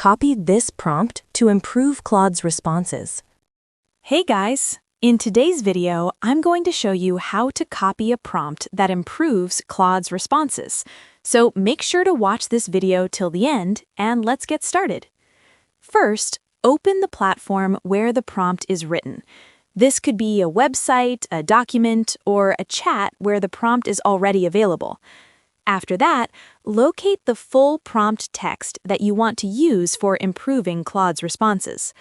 Copy this prompt to improve Claude's responses. Hey guys! In today's video, I'm going to show you how to copy a prompt that improves Claude's responses. So make sure to watch this video till the end, and let's get started. First, open the platform where the prompt is written. This could be a website, a document, or a chat where the prompt is already available. After that, locate the full prompt text that you want to use for improving Claude's responses.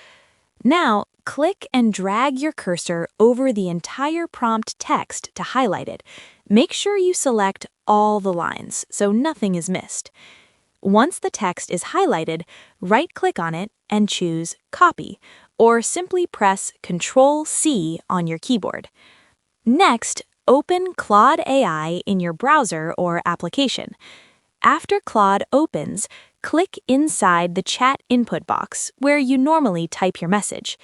Now, click and drag your cursor over the entire prompt text to highlight it. Make sure you select all the lines so nothing is missed. Once the text is highlighted, right-click on it and choose Copy, or simply press Ctrl-C on your keyboard. Next, open Claude AI in your browser or application. After Claude opens, click inside the chat input box where you normally type your message.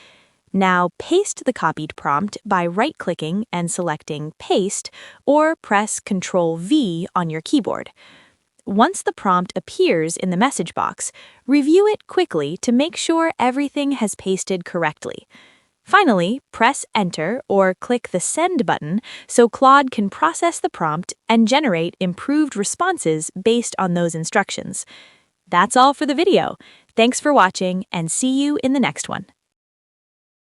Now paste the copied prompt by right-clicking and selecting Paste, or press Ctrl-V on your keyboard. Once the prompt appears in the message box, review it quickly to make sure everything has pasted correctly. Finally, press Enter or click the Send button so Claude can process the prompt and generate improved responses based on those instructions. That's all for the video. Thanks for watching, and see you in the next one.